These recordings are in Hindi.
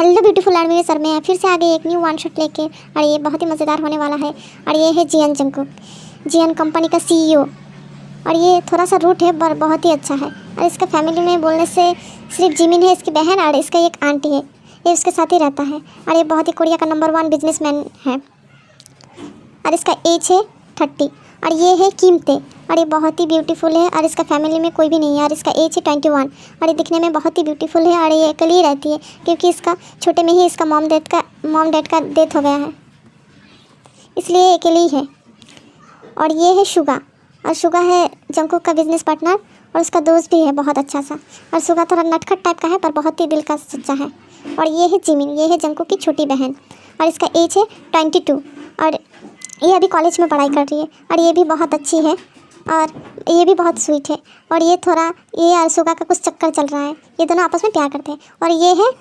हेलो ब्यूटीफुल आर्मी सर में फिर से आ गई एक न्यू वन शॉट लेके, और ये बहुत ही मज़ेदार होने वाला है। और ये है जियन जंगकुक, जियन कंपनी का सीईओ। और ये थोड़ा सा रूट है पर बहुत ही अच्छा है। और इसका फैमिली में बोलने से सिर्फ जिमिन है इसकी बहन, और इसका एक आंटी है, ये उसके साथ ही रहता है। और ये बहुत ही कोरिया का नंबर 1 बिजनेसमैन है। और इसका एज है 30। और ये है कीमते, और ये बहुत ही ब्यूटीफुल है। और इसका फैमिली में कोई भी नहीं है। और इसका एज है 21। और ये दिखने में बहुत ही ब्यूटीफुल है। और ये अकेली ही रहती है क्योंकि इसका छोटे में ही इसका मॉम डैड का डेथ हो गया है, इसलिए ये अकेली ही है। और ये है शुगा, और शुगा है जंगकुक का बिजनेस पार्टनर, और उसका दोस्त भी है बहुत अच्छा सा। और शुगा थोड़ा नटखट टाइप का है पर बहुत ही दिल का सच्चा है। और ये है जिमिन, ये है जंगकुक की छोटी बहन, और इसका एज है 22। और ये अभी कॉलेज में पढ़ाई कर रही है। और ये भी बहुत अच्छी है, और ये भी बहुत स्वीट है। और ये थोड़ा ये और शुगा का कुछ चक्कर चल रहा है, ये दोनों आपस में प्यार करते हैं। और ये है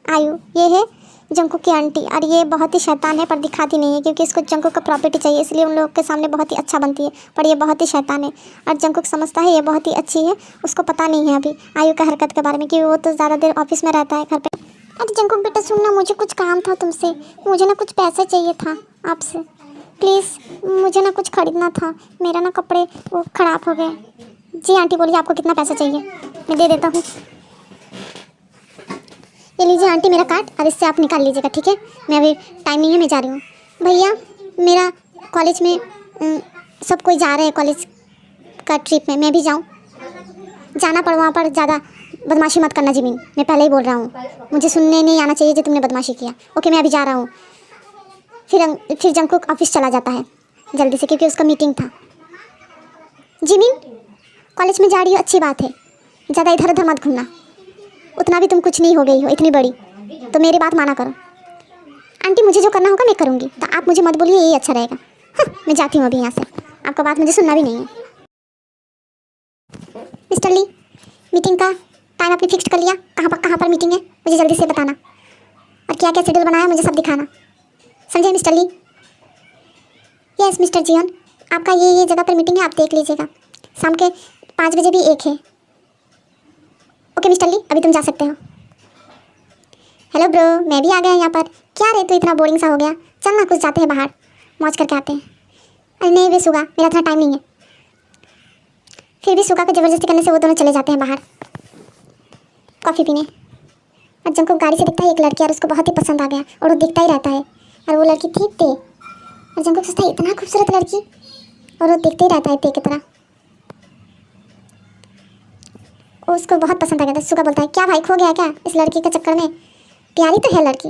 आयु, ये है जंगकुक की आंटी। और ये बहुत ही शैतान है पर दिखाती नहीं है क्योंकि इसको जंगकुक का प्रॉपर्टी चाहिए, इसलिए उन लोगों के सामने बहुत ही अच्छा बनती है, पर ये बहुत ही शैतान है। और जंगकुक समझता है ये बहुत ही अच्छी है, उसको पता नहीं है अभी आयु का हरकत के बारे में, क्योंकि वो तो ज़्यादा देर ऑफिस में रहता है घर पे। अरे जंगकुक बेटा सुनना, मुझे कुछ काम था तुमसे, मुझे ना कुछ पैसा चाहिए था आपसे, प्लीज़। मुझे ना कुछ खरीदना था, मेरा ना कपड़े वो ख़राब हो गए। जी आंटी बोलिए आपको कितना पैसा चाहिए, मैं दे देता हूँ। ये लीजिए आंटी मेरा कार्ड, और इससे आप निकाल लीजिएगा, ठीक है। मैं अभी टाइम नहीं है, मैं जा रही हूँ। भैया मेरा कॉलेज में सब कोई जा रहे हैं कॉलेज का ट्रिप में, मैं भी जाऊँ? जाना पर वहाँ पर ज़्यादा बदमाशी मत करना जिमिन, मैं पहले ही बोल रहा हूँ, मुझे सुनने नहीं आना चाहिए जो तुमने बदमाशी किया। ओके मैं अभी जा रहा हूँ। फिर जंगकुक ऑफिस चला जाता है जल्दी से क्योंकि उसका मीटिंग था। जिमिन कॉलेज में जा रही हो अच्छी बात है, ज़्यादा इधर उधर मत घूमना, उतना भी तुम कुछ नहीं हो गई हो इतनी बड़ी, तो मेरी बात माना करो। आंटी मुझे जो करना होगा मैं करूँगी, तो आप मुझे मत बोलिए, यही अच्छा रहेगा। हाँ मैं जाती हूँ अभी यहाँ से, आपका बात मुझे सुनना भी नहीं है। मिस्टर ली मीटिंग का टाइम आपने फिक्स कर लिया, कहाँ पर मीटिंग है मुझे जल्दी से बताना, और क्या क्या शेड्यूल बनाया मुझे सब दिखाना, समझे मिस्टर ली? यस मिस्टर जियन, आपका ये जगह पर मीटिंग है, आप देख लीजिएगा, शाम के 5 बजे भी एक है। ओके मिस्टर ली अभी तुम जा सकते हो। हेलो ब्रो, मैं भी आ गया यहाँ पर। क्या रे तू इतना बोरिंग सा हो गया, चल ना कुछ जाते हैं बाहर, मौज करके आते हैं। अरे नहीं वे सुगा, मेरा इतना टाइम नहीं है। फिर भी सुगा को ज़बरदस्ती करने से वो दोनों चले जाते हैं बाहर कॉफ़ी पीने। और जंगकुक गाड़ी से दिखता है एक लड़की, और उसको बहुत ही पसंद आ गया, और वो दिखता ही रहता है। और वो लड़की थी ते, और जंगकुक सोचता है इतना खूबसूरत लड़की, और वो दिखते ही रहता है ते की तरह। उसको बहुत पसंद आ गया था। सुगा बोलता है क्या भाई खो गया क्या इस लड़की के चक्कर में, प्यारी तो है लड़की।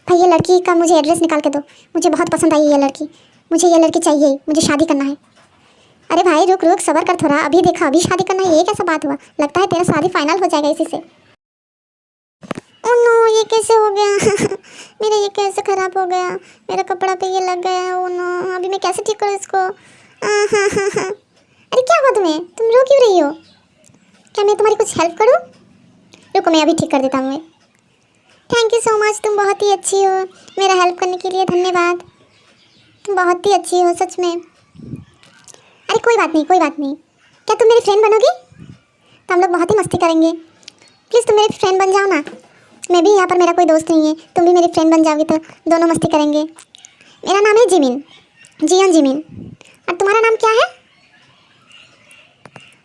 भाई ये लड़की का मुझे एड्रेस निकाल के दो, मुझे बहुत पसंद आई ये लड़की, मुझे ये लड़की चाहिए, मुझे शादी करना है। अरे भाई रुक रुक सबर कर थोड़ा, अभी देखा अभी शादी करना है, ये कैसा बात हुआ, लगता है तेरा शादी फाइनल हो जाएगा इसी से। ओह नो ये कैसे हो गया मेरा ये कैसे ख़राब हो गया, मेरा कपड़ा पे ये लग गया। ओह नो अभी मैं कैसे ठीक करूँ इसको। अरे क्या हुआ तुम्हें, तुम रो क्यों रही हो, क्या मैं तुम्हारी कुछ हेल्प करूँ? रुको मैं अभी ठीक कर देता हूँ। थैंक यू सो मच, तुम बहुत ही अच्छी हो, मेरा हेल्प करने के लिए धन्यवाद, तुम बहुत ही अच्छी हो सच में। अरे कोई बात नहीं कोई बात नहीं, क्या तुम मेरी फ्रेंड बनोगी तो हम लोग बहुत ही मस्ती करेंगे। प्लीज़ तुम मेरी फ्रेंड बन जाओ ना, मैं भी यहाँ पर मेरा कोई दोस्त नहीं है, तुम भी मेरी फ्रेंड बन जाओगी तो दोनों मस्ती करेंगे। मेरा नाम है जिमिन, जियन जिमिन, और तुम्हारा नाम क्या है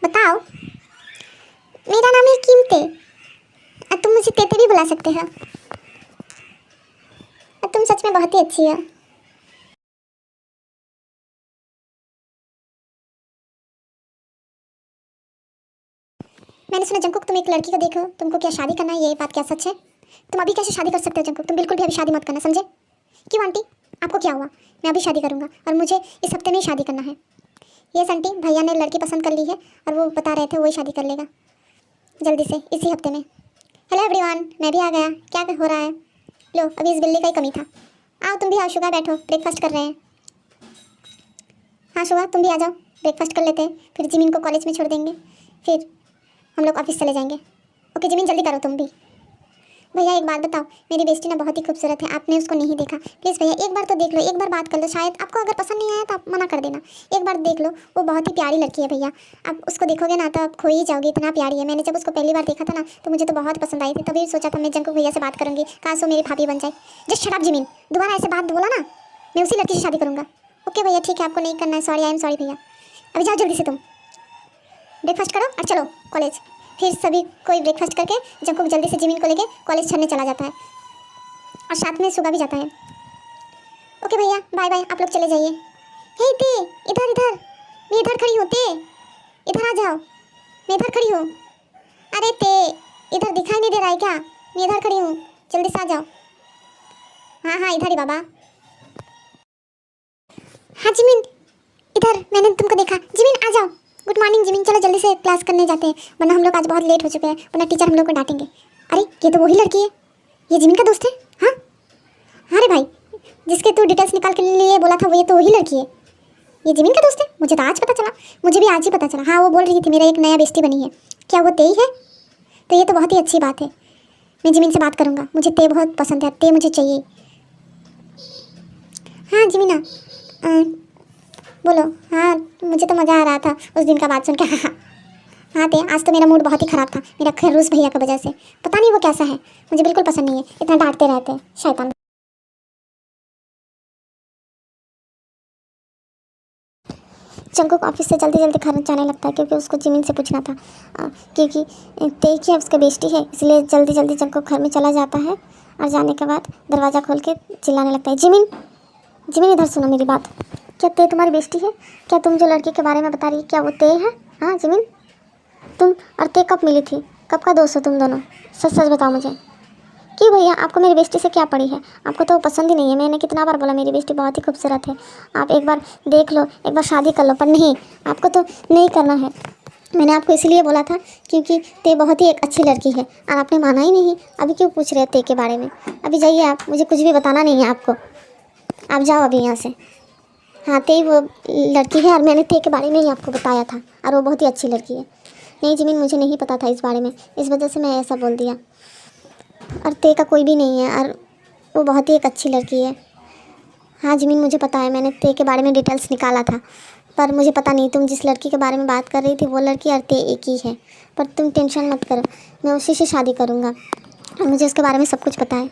बताओ? मेरा नाम है कीमते, और तुम मुझे तेते भी बुला सकते हो, और तुम सच में बहुत ही अच्छी हो। मैंने सुना जंगकुक तुम एक लड़की को देखो, तुमको क्या शादी करना है, ये बात क्या सच है? तुम अभी कैसे शादी कर सकते हो जंगकुक, तुम बिल्कुल भी अभी शादी मत करना समझे? क्यों आंटी आपको क्या हुआ? मैं अभी शादी करूँगा, और मुझे इस हफ्ते में ही शादी करना है। यस आंटी भैया ने लड़की पसंद कर ली है, और वो बता रहे थे वही शादी कर लेगा जल्दी से इसी हफ्ते में। हेलो एवरीवन, मैं भी आ गया, क्या हो रहा है? लो अभी इस बिल्ली का ही कमी था, आओ तुम भी आओ शुगा, बैठो ब्रेकफास्ट कर रहे हैं। हाँ शुगा तुम भी आ जाओ, ब्रेकफास्ट कर लेते हैं, फिर जिमिन को कॉलेज में छोड़ देंगे, फिर हम लोग ऑफिस चले जाएंगे। ओके जिमिन जल्दी करो तुम भी। भैया एक बात बताओ, मेरी बेस्टी ना बहुत ही खूबसूरत है, आपने उसको नहीं देखा। प्लीज़ भैया एक बार तो देख लो, एक बार बात कर लो, शायद आपको अगर पसंद नहीं आया तो आप मना कर देना। एक बार देख लो, वो बहुत ही प्यारी लड़की है भैया। आप उसको देखोगे ना तो आप खो ही जाओगे, इतना प्यारी है। मैंने जब उसको पहली बार देखा था ना तो मुझे तो बहुत पसंद आई थी। तभी सोचा था मैं जंकुक भैया से बात करूँगी, काश वो मेरी भाभी बन जाए। जस्ट शट अप जिमिन, दोबारा ऐसे बात बोला ना मैं उसी लड़की से शादी करूँगा। ओके भैया ठीक है, आपको नहीं करना है, सॉरी, आई एम सॉरी भैया। अभी जाओ जल्दी से, तुम ब्रेकफास्ट करो और चलो कॉलेज। फिर सभी कोई ब्रेकफास्ट करके जंकुक जल्दी से जिमिन को लेके कॉलेज छोड़ने चला जाता है और साथ में सुगा भी जाता है। ओके भैया बाय बाय, आप लोग चले जाइए। हे ते, इधर इधर, मैं इधर खड़ी हूँ, ते इधर आ जाओ, मैं इधर खड़ी हूँ। अरे ते, इधर दिखाई नहीं दे रहा है क्या? मैं इधर खड़ी हूँ, जल्दी से आ जाओ। हाँ हाँ इधर ही बाबा। हाँ जिमिन, इधर मैंने तुमको देखा। जिमिन आ जाओ। गुड मॉर्निंग जिमिन, चलो जल्दी से क्लास करने जाते हैं, वरना हम लोग आज बहुत लेट हो चुके हैं, वरना टीचर हम लोग को डांटेंगे। अरे ये तो वही लड़की है, ये जिमिन का दोस्त है। हाँ हाँ रे भाई, जिसके तू डिटेल्स निकाल के लिए बोला था वो ये तो वही लड़की है, ये जिमिन का दोस्त है। मुझे तो आज पता चला, मुझे भी आज ही पता चला। हाँ वो बोल रही थी मेरा एक नया बेस्टी बनी है। क्या वो ते ही है? तो ये तो बहुत ही अच्छी बात है, मैं जिमिन से बात करूँगा, मुझे ते बहुत पसंद है, ते मुझे चाहिए। हाँ जिमिना बोलो। हाँ मुझे तो मज़ा आ रहा था उस दिन का बात सुन के। हाँ हाँ हाँ ते, आज तो मेरा मूड बहुत ही ख़राब था, मेरा खैरूस भैया की वजह से। पता नहीं वो कैसा है, मुझे बिल्कुल पसंद नहीं है, इतना डांटते रहते हैं शैतान। जंकुक ऑफिस से जल्दी जल्दी घर जाने लगता है क्योंकि उसको जिमिन से पूछना था, क्योंकि ते की उसका बेस्टी है, इसलिए जल्दी जल्दी जंकुक घर में चला जाता है और जाने के बाद दरवाज़ा खोल के चिल्लाने लगता है, जिमिन जिमिन इधर सुनो मेरी बात। क्या ते तुम्हारी बेस्टी है? क्या तुम जो लड़की के बारे में बता रही है क्या वो ते है? हाँ जिमिन, तुम और ते कब मिली थी, कब का दोस्त हो तुम दोनों? सच सच बताओ मुझे। क्यों भैया, आपको मेरी बेस्टी से क्या पड़ी है? आपको तो वो पसंद ही नहीं है, मैंने कितना बार बोला मेरी बेस्टी बहुत ही खूबसूरत है, आप एक बार देख लो, एक बार शादी कर लो, पर नहीं, आपको तो नहीं करना है। मैंने आपको इसलिए बोला था क्योंकि ते बहुत ही एक अच्छी लड़की है और आपने माना ही नहीं। अभी क्यों पूछ रहे हो ते के बारे में? अभी जाइए आप, मुझे कुछ भी बताना नहीं है आपको, आप जाओ अभी यहाँ से। हाँ ते वो लड़की है और मैंने ते के बारे में ही आपको बताया था और वो बहुत ही अच्छी लड़की है। नहीं जिमिन, मुझे नहीं पता था इस बारे में, इस वजह से मैं ऐसा बोल दिया। और ते का कोई भी नहीं है और वो बहुत ही एक अच्छी लड़की है। हाँ जिमिन मुझे पता है, मैंने ते के बारे में डिटेल्स निकाला था, पर मुझे पता नहीं तुम जिस लड़की के बारे में बात कर रही थी वो लड़की और ते एक ही है। पर तुम टेंशन मत करो, मैं उसी से शादी करूँगा और मुझे उसके बारे में सब कुछ पता है।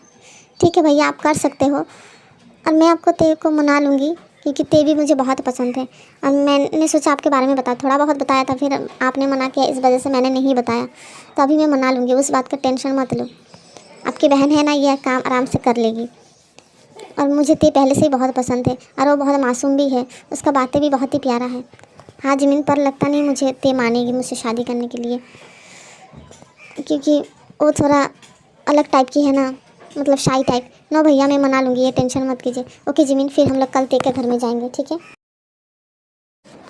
ठीक है भैया, आप कर सकते हो और मैं आपको ते को मना लूँगी क्योंकि ते भी मुझे बहुत पसंद है और मैंने सोचा आपके बारे में बता, थोड़ा बहुत बताया था, फिर आपने मना किया, इस वजह से मैंने नहीं बताया। तो अभी मैं मना लूँगी, उस बात का टेंशन मत लो। आपकी बहन है ना, यह काम आराम से कर लेगी। और मुझे ते पहले से ही बहुत पसंद है और वो बहुत मासूम भी है, उसका बातें भी बहुत ही प्यारा है। हाँ जिमिन, पर लगता नहीं मुझे ते मानेगी मुझसे शादी करने के लिए, क्योंकि वो थोड़ा अलग टाइप की है ना, मतलब शाई टाइप। नो भैया मैं मना लूँगी, ये टेंशन मत कीजिए। ओके जिमिन, फिर हम लोग कल ते के घर में जाएंगे, ठीक है?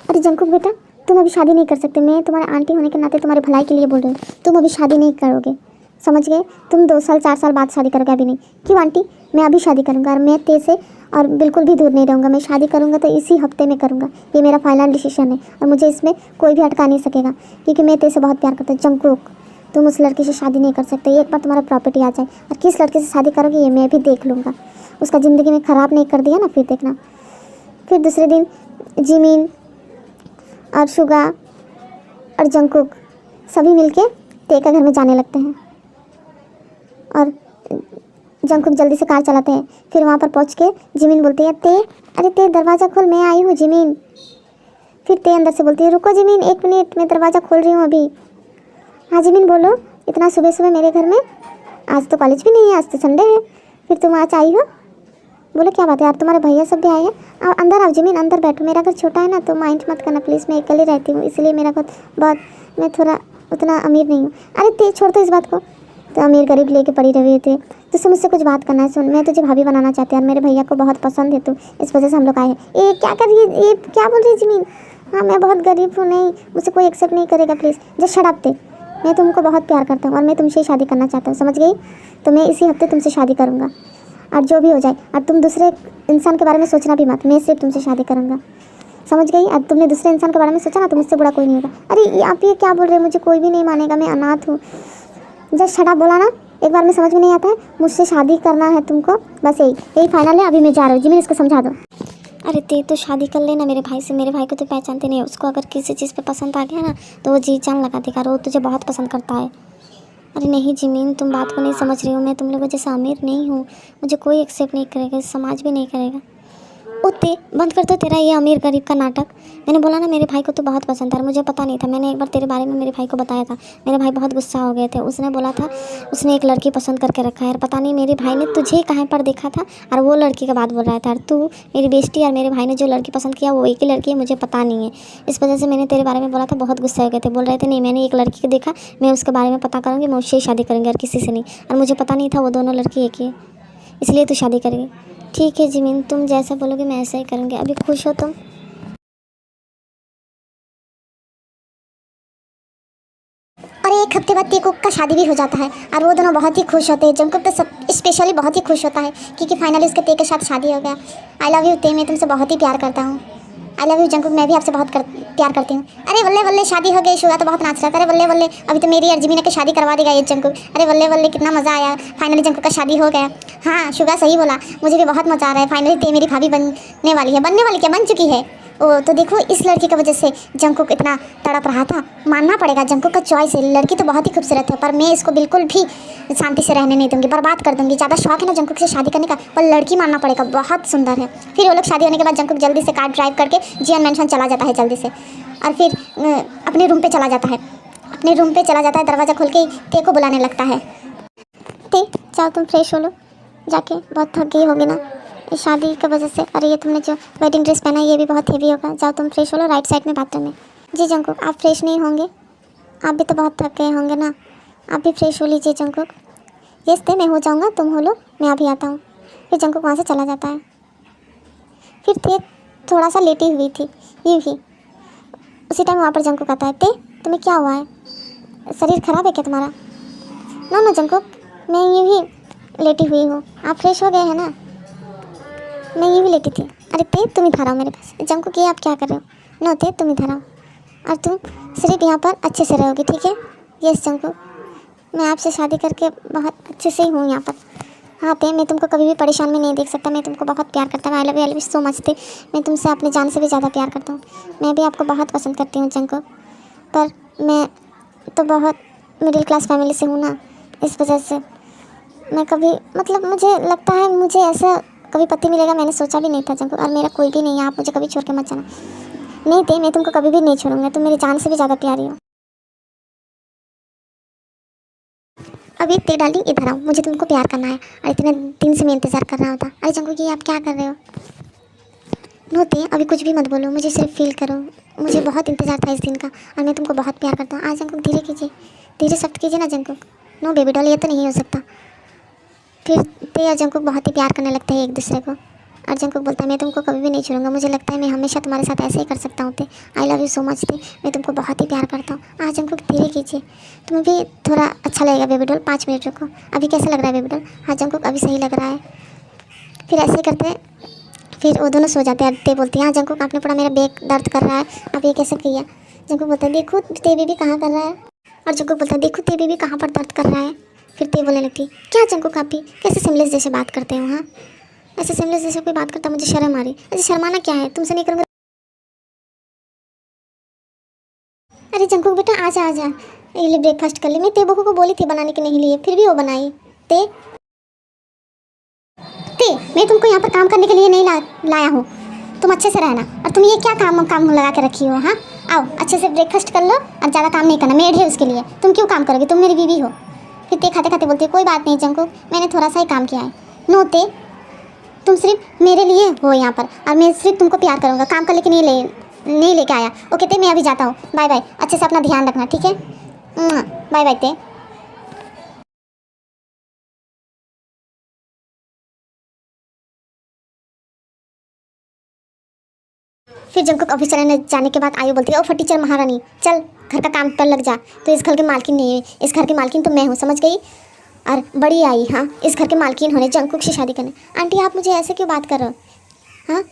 अरे जंकुक बेटा, तुम अभी शादी नहीं कर सकते, मैं तुम्हारे आंटी होने के नाते तुम्हारी भलाई के लिए बोल रही हूँ, तुम अभी शादी नहीं करोगे, समझ गए? तुम 2 साल 4 साल बाद शादी करोगे, अभी नहीं। क्यों आंटी, मैं अभी शादी करूँगा और मैं ते से और बिल्कुल भी दूर नहीं रहूँगा। मैं शादी करूँगा तो इसी हफ्ते में करूँगा, ये मेरा फाइनल डिसीजन है और मुझे इसमें कोई भी अटका नहीं सकेगा क्योंकि मैं ते से बहुत प्यार करता हूँ। जंकुक, तुम उस लड़की से शादी नहीं कर सकते, एक बार तुम्हारा प्रॉपर्टी आ जाए और किस लड़के से शादी करोगे ये मैं भी देख लूँगा। उसका ज़िंदगी में ख़राब नहीं कर दिया ना, फिर देखना। फिर दूसरे दिन जिमिन और शुगा और जंकुक सभी मिलके ते का घर में जाने लगते हैं और जंकुक जल्दी से कार चलाते हैं। फिर वहाँ पर पहुँच के जिमिन बोलती है, ते अरे ते दरवाज़ा खोल, मैं आई हूँ जिमिन। फिर ते अंदर से बोलती है, रुको जिमिन 1 मिनट, मैं दरवाज़ा खोल रही हूँ अभी। हाँ जिमिन बोलो, इतना सुबह सुबह मेरे घर में? आज तो कॉलेज भी नहीं है, आज तो संडे है, फिर तुम आज आई हो? बोलो क्या बात है यार, तुम्हारे भैया सब भी आए हैं। आओ अंदर आओ जिमिन, अंदर बैठो, मेरा घर छोटा है ना तो माइंड मत करना प्लीज़, मैं अकेली रहती हूँ इसलिए मेरा बहुत मैं थोड़ा उतना अमीर नहीं हूँ। अरे ते छोड़ दो इस बात को, तो अमीर गरीब लेके पड़ी रही थे, तुझसे मुझसे कुछ बात करना है। सुन, मैं तुझे भाभी बनाना चाहती हूँ और मेरे भैया को बहुत पसंद है तो इस वजह से हम लोग आए हैं। ये क्या कर रही है, ये क्या बोल रही है जिमिन? हाँ मैं बहुत गरीब हूँ, नहीं मुझसे कोई एक्सेप्ट नहीं करेगा, प्लीज़ जस्ट शट अप। मैं तुमको बहुत प्यार करता हूँ और मैं तुमसे शादी करना चाहता हूँ, समझ गई? तो मैं इसी हफ्ते तुमसे शादी करूँगा और जो भी हो जाए, और तुम दूसरे इंसान के बारे में सोचना भी मत, मैं सिर्फ तुमसे शादी करूँगा, समझ गई? अब तुमने दूसरे इंसान के बारे में सोचा ना तो मुझसे बुरा कोई नहीं होगा। अरे आप ये क्या बोल रहे हो, मुझे कोई भी नहीं मानेगा, मैं अनाथ हूँ। जस्ट शट अप बोला ना, एक बार में समझ में नहीं आता है, मुझसे शादी करना है तुमको, बस यही फाइनल है। अभी मैं जा रहा हूँ, जी मैं इसको समझा दो। अरे ते तो शादी कर लेना मेरे भाई से, मेरे भाई को तो पहचानते नहीं है, उसको अगर किसी चीज़ पे पसंद आ गया ना तो वो जी जान लगा देगा, वो तुझे बहुत पसंद करता है। अरे नहीं जिमीन, तुम बात को नहीं समझ रही हो, मैं तुम लोगों जैसा अमीर नहीं हूँ, मुझे कोई एक्सेप्ट नहीं करेगा, समाज भी नहीं करेगा। उते बंद कर दो तेरा ये अमीर गरीब का नाटक। मैंने बोला ना मेरे भाई को तो बहुत पसंद था और मुझे पता नहीं था। मैंने एक बार तेरे बारे में मेरे भाई को बताया था, मेरे भाई बहुत गुस्सा हो गए थे। उसने बोला था उसने एक लड़की पसंद करके रखा है और पता नहीं मेरे भाई ने तुझे कहाँ पर देखा था और वो लड़की का बात बोल रहा था। और तू मेरी बेइज्जती, और मेरे भाई ने जो लड़की पसंद किया वो एक ही लड़की है, मुझे पता नहीं है। इस वजह से मैंने तेरे बारे में बोला था, बहुत गुस्सा हो गए थे, बोल रहे थे नहीं मैंने एक लड़की को देखा, मैं उसके बारे में पता करूँगी, मैं उससे ही शादी करूँगी और किसी से नहीं। और मुझे पता नहीं था वो दोनों लड़की एक ही है, इसलिए तू शादी करेगी। ठीक है जिमीन, तुम जैसा बोलोगे मैं ऐसा ही करूँगी। अभी खुश हो तुम? और एक हफ्ते बाद टीकू का शादी भी हो जाता है और वो दोनों बहुत ही खुश होते हैं। जंकुक तो सब स्पेशली बहुत ही खुश होता है क्योंकि फाइनली उसके ते के साथ शादी हो गया। आई लव यू ते, मैं तुमसे बहुत ही प्यार करता हूँ। आई लव यू जंकुक, मैं भी आपसे बहुत प्यार करती हूँ। अरे बल्ले बल्ले शादी हो गई, शुगा तो बहुत नाच रहा था। अरे बल्ले बल्ले, अभी तो मेरी और जिमीना की शादी करवा देगा ये जंकुक। अरे बल्ले बल्ले, कितना मज़ा आया, फाइनली जंकुक का शादी हो गया। हाँ शुगा सही बोला, मुझे भी बहुत मज़ा आ रहा है। फाइनली ते मेरी भाभी बनने वाली है, बनने वाली क्या बन चुकी है। ओ तो देखो इस लड़की की वजह से जंकुक इतना तड़प रहा था। मानना पड़ेगा जंकुक का चॉइस है, लड़की तो बहुत ही खूबसूरत है पर मैं इसको बिल्कुल भी शांति से रहने नहीं दूंगी, बर्बाद कर दूंगी। ज़्यादा शौक है ना जंकुक से शादी करने का, पर लड़की मानना पड़ेगा बहुत सुंदर है। फिर वो लोग शादी होने के बाद जंकुक जल्दी से कार ड्राइव करके जियन मेंशन चला जाता है जल्दी से, और फिर अपने रूम पे चला जाता है। अपने रूम पे चला जाता है, दरवाज़ा खोल के ते को बुलाने लगता है। ते जाओ तुम फ्रेश हो लो जाके, बहुत थक गई होगी ना इस शादी की वजह से। अरे ये तुमने जो वेडिंग ड्रेस पहना है ये भी बहुत हेवी होगा, जाओ तुम फ्रेश हो लो, राइट साइड में बाथरूम में। जी जंकुक आप फ्रेश नहीं होंगे, आप भी तो बहुत थक गए होंगे ना, आप भी फ्रेश हो लीजिए जंकुक। यस ते मैं हो जाऊँगा, तुम हो लो, मैं अभी आता हूँ। फिर जंकुक वहाँ से चला जाता है। फिर ते थोड़ा सा लेटी हुई थी यूँ ही, उसी टाइम वहाँ पर जंकुक आता है। ते तुम्हें क्या हुआ है, शरीर खराब है क्या तुम्हारा? नो नो जंकुक, मैं यूँ ही लेटी हुई हूँ, आप फ्रेश हो गए हैं ना, मैं यूँ ही लेटी थी। अरे ते तुम इधर आओ मेरे पास। जंकुक ये आप क्या कर रहे हो? नो ते तुम इधर आओ, और तुम सिर्फ यहाँ पर अच्छे से रहोगी ठीक है? यस जंकुक, मैं आपसे शादी करके बहुत अच्छे से ही हूँ यहाँ पर। हाँ ते मैं तुमको कभी भी परेशान में नहीं देख सकता, मैं तुमको बहुत प्यार करता हूँ। I love you so much ते, मैं तुमसे अपनी जान से भी ज़्यादा प्यार करता हूँ। मैं भी आपको बहुत पसंद करती हूँ जंकुक, पर मैं तो बहुत मिडिल क्लास फैमिली से हूँ ना, इस वजह से मैं कभी मतलब मुझे लगता है मुझे ऐसा कभी पति मिलेगा मैंने सोचा भी नहीं था जंकुक, और मेरा कोई भी नहीं है, आप मुझे कभी छोड़ के मत जाना। नहीं ते मैं तुमको कभी भी नहीं छोड़ूंगा, तुम मेरी जान से भी ज़्यादा प्यारी हो। अभी ते डार्लिंग इधर आओ, मुझे तुमको प्यार करना है और इतने दिन से मैं इंतज़ार कर रहा होता। अरे जंकुक ये आप क्या कर रहे हो? नो ते अभी कुछ भी मत बोलो, मुझे सिर्फ फील करो, मुझे बहुत इंतज़ार था इस दिन का और मैं तुमको बहुत प्यार करता हूँ। आज जंकुक धीरे कीजिए, धीरे सख्त कीजिए ना जंकुक। नो बेबी डॉल ये तो नहीं हो सकता। फिर ते और जंकुक बहुत ही प्यार करने लगते हैं एक दूसरे को, और जंकुक बोलता है मैं तुमको कभी भी नहीं छोड़ूंगा, मुझे लगता है मैं हमेशा तुम्हारे साथ ऐसे ही कर सकता हूँ। I love you so much ते, मैं तुमको बहुत ही प्यार करता हूँ। आज जंकुक धीरे कीजिए, तुम्हें भी थोड़ा अच्छा लगेगा बेबी डॉल। 5 मिनट रुको, अभी कैसा लग रहा है बेबी डॉल? हाँ जंकुक अभी सही लग रहा है। फिर ऐसे करते फिर वो दोनों सो जाते हैं। ते बोलती है हाँ जंकुक आपने पढ़ा मेरा बैक दर्द कर रहा है, अब ये कैसे किया? जंकुक बोलता है देखो ते बेबी कहाँ कर रहा है, और जंकुक बोलता है देखो ते बेबी कहाँ पर दर्द कर रहा है। फिर ते बोलने लगती क्या जंकुक आप भी कैसे सिमलेस जैसे बात करते हो? हाँ ऐसे सिमलेस जैसे कोई बात करता, मुझे शर्म आ रही। ऐसे शर्माना क्या है, तुमसे नहीं करूँगा। अरे जंकुक बेटा आजा आजा, ये ले ब्रेकफास्ट कर ले। मैं ते बहू को बोली थी बनाने के नहीं लिए, फिर भी वो बनाई। ते ते मैं तुमको यहाँ पर काम करने के लिए नहीं लाया हूँ, तुम अच्छे से रहना। और तुम ये क्या काम लगा के रखी हो? हाँ आओ अच्छे से ब्रेकफास्ट कर लो और ज़्यादा काम नहीं करना, मेड है उसके लिए, तुम क्यों काम करोगे, तुम मेरी बीवी हो। फिर ते खाते खाते बोलती है कोई बात नहीं जंकुक, मैंने थोड़ा सा ही काम किया है। नो ते तुम सिर्फ मेरे लिए हो यहाँ पर और मैं सिर्फ तुमको प्यार करूँगा, काम कर लेके नहीं लेके आया। ओके ते मैं अभी जाता हूँ, बाय बाय, अच्छे से अपना ध्यान रखना ठीक है, बाय बाय ते। फिर जंकुक ऑफिस चले जाने के बाद आयु बोलती है ओ फटीचर महारानी चल घर का काम पर लग जा। तो इस घर की मालकिन नहीं है, इस घर की मालकिन तो मैं हूँ, समझ गई? और बड़ी आई हाँ इस घर के मालकिन होने जंकुक से शादी करने। आंटी आप मुझे ऐसे क्यों बात कर रहे हो? हाँ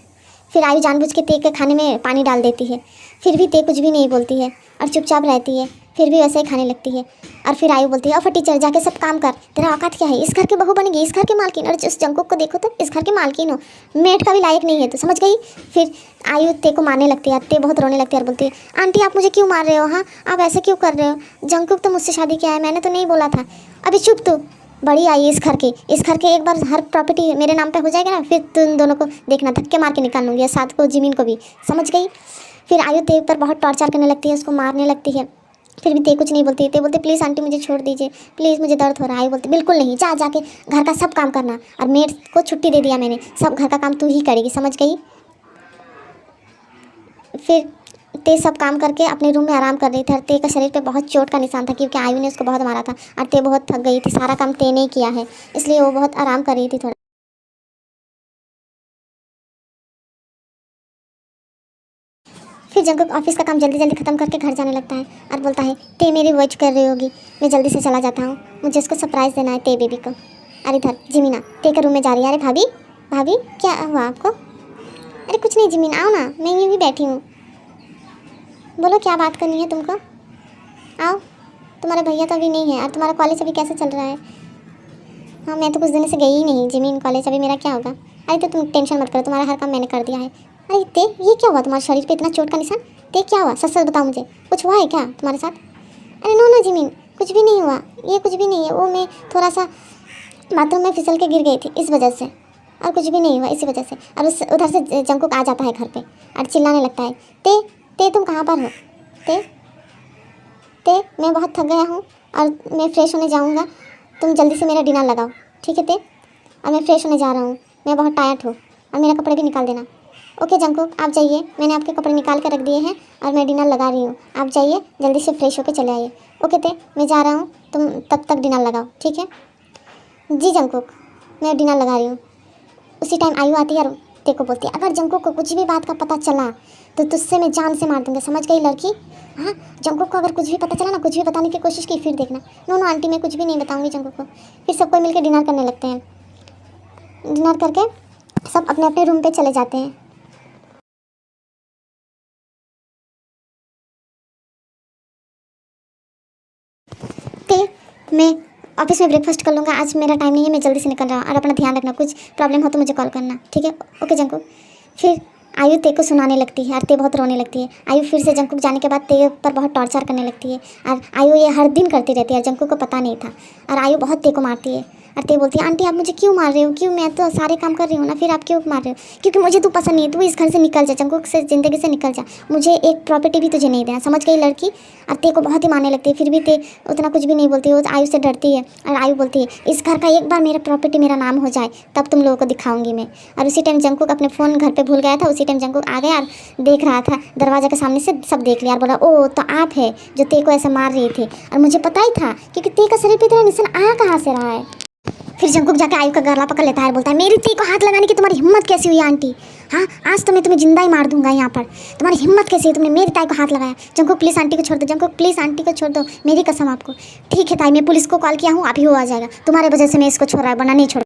फिर आयु जानबूझ के ते के खाने में पानी डाल देती है। फिर भी ते कुछ भी नहीं बोलती है और चुपचाप रहती है, फिर भी वैसे ही खाने लगती है। और फिर आयु बोलती है अब टीचर जाके सब काम कर, तेरा औकात क्या है, इस घर की बहू बनेगी, इस घर की मालकिन। और उस जंकुक को देखो तो इस घर की मालकिन हो, मेड का भी लायक नहीं है, तो समझ गई। फिर आयु ते को मारने लगती है, ते बहुत रोने लगती है और बोलती है आंटी आप मुझे क्यों मार रहे हो, हाँ आप ऐसे क्यों कर रहे हो, जंकुक तो मुझसे शादी किया है, मैंने तो नहीं बोला था। अभी चुप तू, बड़ी आई इस घर के एक बार हर प्रॉपर्टी मेरे नाम पे हो जाएगा ना, फिर तुम दोनों को देखना धक्के मार के निकाल लूँगी, साथ को जमीन को भी, समझ गई। फिर आयु ते पर बहुत टॉर्चर करने लगती है, उसको मारने लगती है। फिर भी ते कुछ नहीं बोलती, ते बोलते प्लीज़ आंटी मुझे छोड़ दीजिए, प्लीज़ मुझे दर्द हो रहा है। आयु बोलती बिल्कुल नहीं, जा जाके घर का सब काम करना, और मेड को छुट्टी दे दिया मैंने, सब घर का काम तू ही करेगी, समझ गई। फिर ते सब काम करके अपने रूम में आराम कर रही थी, और ते का शरीर पे बहुत चोट का निशान था क्योंकि आयु ने उसको बहुत मारा था, और ते बहुत थक गई थी, सारा काम ते ने किया है, इसलिए वो बहुत आराम कर रही थी थोड़ा। फिर जंकुक ऑफिस का काम जल्दी जल्दी खत्म करके घर जाने लगता है और बोलता है ते मेरी वेट कर रही होगी, मैं जल्दी से चला जाता हूँ, मुझे उसको सरप्राइज़ देना है ते बेबी को। और इधर जिमीना ते के रूम में जा रही है, अरे भाभी भाभी क्या हुआ आपको, अरे कुछ नहीं जिमीन आओ ना, मैं यूँ ही बैठी हूँ, बोलो क्या बात करनी है तुमको, आओ। तुम्हारे भैया तो अभी नहीं है, और तुम्हारा कॉलेज अभी कैसे चल रहा है। हाँ मैं तो कुछ दिन से गई ही नहीं जिमीन कॉलेज, अभी मेरा क्या होगा। अरे तो तुम टेंशन मत करो, तुम्हारा हर काम मैंने कर दिया है। अरे ते ये क्या हुआ तुम्हारे शरीर पे इतना चोट का निशान, ते क्या हुआ सच सच बताओ मुझे, कुछ हुआ है क्या तुम्हारे साथ। अरे नो नो जिमीन कुछ भी नहीं हुआ, ये कुछ भी नहीं है, वो मैं थोड़ा सा बाथरूम में फिसल के गिर गई थी इस वजह से, और कुछ भी नहीं हुआ इसी वजह से। और उस उधर से जंकुक आ जाता है घर पे और चिल्लाने लगता है ते ते तुम कहाँ पर हो, ते ते मैं बहुत थक गया हूँ और मैं फ़्रेश होने जाऊँगा, तुम जल्दी से मेरा डिनर लगाओ ठीक है ते, और मैं फ़्रेश होने जा रहा हूँ, मैं बहुत टायर्ड हूँ, और मेरा कपड़े भी निकाल देना। ओके जंकुक आप जाइए, मैंने आपके कपड़े निकाल कर रख दिए हैं और मैं डिनर लगा रही हूँ, आप जाइए जल्दी से फ्रेश होकर चले आइए। ओके ते मैं जा रहा हूँ, तुम तब तक डिनर लगाओ ठीक है। जी जंकुक मैं डिनर लगा रही हूँ। उसी टाइम आयु आती है और ते को बोलती है अगर जंकुक को कुछ भी बात का पता चला तो तुझसे मैं जान से मार दूँगा, समझ गई लड़की। हाँ जंकुक को अगर कुछ भी पता चला ना, कुछ भी बताने की कोशिश की फिर देखना। नो नो आंटी मैं कुछ भी नहीं बताऊँगी जंकुक को। फिर सबको मिलकर डिनर करने लगते हैं, डिनर करके सब अपने अपने रूम पे चले जाते हैं। ते मैं ऑफिस में ब्रेकफास्ट कर लूँगा, आज मेरा टाइम नहीं है, मैं जल्दी से निकल रहा हूँ, और अपना ध्यान रखना, कुछ प्रॉब्लम हो तो मुझे कॉल करना ठीक है। Okay Jungkook. फिर आयु ते को सुनाने लगती है और ते बहुत रोने लगती है। आयु फिर से जंकुक जाने के बाद ते पर बहुत टॉर्चर करने लगती है, और आयु ये हर दिन करती रहती है, जंकुक को पता नहीं था, और आयु बहुत ते को मारती है। और ते बोलती है आंटी आप मुझे क्यों मार रहे हो, क्यों, मैं तो सारे काम कर रही हूँ ना, फिर आप क्यों मार रहे हो, क्योंकि मुझे तू पसंद नहीं है, तू इस घर से निकल जा, जंकुक से ज़िंदगी से निकल जा, मुझे एक प्रॉपर्टी भी तुझे नहीं देना, समझ गई लड़की। और ते को बहुत ही मारने लगती है, फिर भी ते उतना कुछ भी नहीं बोलती, वो आयु से डरती है। और आयु बोलती है इस घर का एक बार मेरा प्रॉपर्टी मेरा नाम हो जाए तब तुम लोगों को दिखाऊंगी मैं। और उसी टाइम जंकुक अपने फ़ोन घर पे भूल गया था, उसी टाइम जंकुक आ गया और देख रहा था दरवाजे के सामने से, सब देख लिया और बोला ओ तो आप है जो ते को ऐसे मार रही थी, और मुझे पता ही था क्योंकि ते का शरीर पे इतना निशान आ कहाँ से रहा है। फिर जंकुक जाके आयु का गला पकड़ लेता है और बोलता है मेरी ते को हाथ लगाने की तुम्हारी हिम्मत कैसी हुई आंटी, हाँ आज तो मैं तुम्हें जिंदा ही मार दूंगा यहाँ पर, तुम्हारी हिम्मत कैसी है, तुमने मेरी ताई को हाथ लगाया। जंकुक प्लीज़ आंटी को छोड़ दो, जंकुक प्लीज़ आंटी को छोड़ दो, मेरी कसम आपको। ठीक है ताई मैं पुलिस को कॉल किया हूँ, आप ही वो आ जाएगा, तुम्हारे वजह से मैं इसको छोड़ रहा है वरना नहीं छोड़।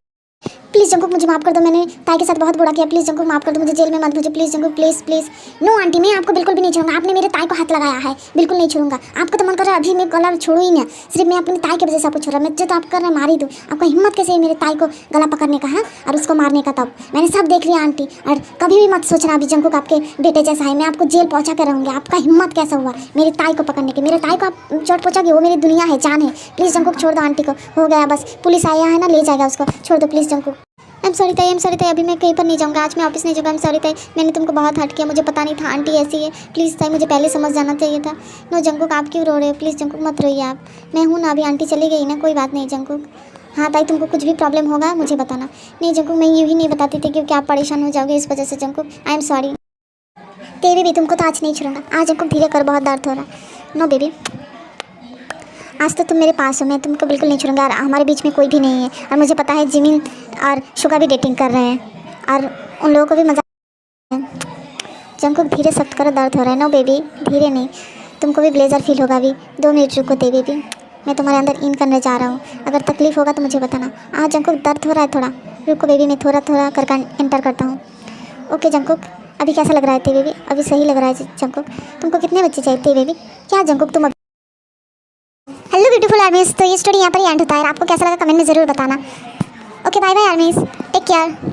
प्लीज़ जंकुक मुझे माफ़ कर दो, मैंने ताई के साथ बहुत बुरा किया, प्लीज़ जंकुक माफ़ कर दो, मुझे जेल में मत भेजो please Jungkook please please. No aunty मैं आपको बिल्कुल भी नहीं छोड़ूंगा, आपने मेरे ताई को हाथ लगाया है, बिल्कुल नहीं छोड़ूंगा। आपको तो मन कर रहा है अभी मैं गला छोड़ू ही ना, सिर्फ मैं अपनी ताई की वजह से आपको छोड़ रहा, मैं जो तो आप कर रहे हैं मार ही दूँ। आपको हिम्मत कैसे है मेरे ताई को गला पकड़ने का है और उसको मारने का, तब मैंने सब देख लिया आंटी, और कभी भी मत सोचना अभी जंकुक आपके बेटे जैसा है, मैं आपको जेल पहुँचा कर रहूँगी। आपका हिम्मत कैसा हुआ मेरी ताई को पकड़ने की, मेरे ताई को आप चोट पहुँचाओगे, वो मेरी दुनिया है जान है। प्लीज़ जंकुक छोड़ दो आंटी को, हो गया बस, पुलिस आया है ना ले जाएगा उसको, छोड़ दो please Jungkook. I am sorry ताई, आई एम सॉरी ताई, अभी मैं कहीं पर नहीं जाऊँगा, आज मैं ऑफिस नहीं जाऊँगा, आई एम सॉरी ताई, मैंने तुमको बहुत हर्ट किया, मुझे पता नहीं था आंटी ऐसी है, प्लीज़ ताई मुझे पहले समझ जाना चाहिए था। नो जंकुक आप क्यों रो रहे हो, प्लीज़ जंकुक मत रोइए आप, मैं हूँ ना, अभी आंटी चली गई ना, कोई बात नहीं जंकुक। हाँ ताई तुमको कुछ भी प्रॉब्लम होगा मुझे बताना। नहीं जंकुक मैं यूँ ही नहीं बताती थी क्योंकि आप परेशान हो जाओगे इस वजह से जंकुक, आई एम सॉरी। तेरी भी तुमको तो आज नहीं छोड़ूंगा, आज जंकुक धीरे कर, बहुत दर्द हो रहा। नो बेबी आज तो तुम मेरे पास हो, मैं तुमको बिल्कुल नहीं छोड़ूंगा, और हमारे बीच में कोई भी नहीं है, और मुझे पता है जिमिन और शुगा भी डेटिंग कर रहे हैं और उन लोगों को भी मजा है। जंकुक धीरे सख्त करो, दर्द हो रहा है। नो बेबी धीरे नहीं, तुमको भी ब्लेजर फील होगा, अभी 2 मिनट रुको दे बेबी, मैं तुम्हारे अंदर इन करने जा रहा हूँ, अगर तकलीफ होगा तो मुझे बताना। जंकुक दर्द हो रहा है थोड़ा, रुको बेबी मैं थोड़ा थोड़ा करके एंटर करता हूँ। ओके जंकुक अभी कैसा लग रहा है ते बेबी? अभी सही लग रहा है जंकुक? तुमको कितने बच्चे चाहिए ते बेबी? क्या जंकुक तुम हेलो ब्यूटीफुल आर्मीज, तो ये स्टोरी यहाँ पर ही एंड होता है। आपको कैसा लगा कमेंट में ज़रूर बताना। Okay bye bye armies, take care.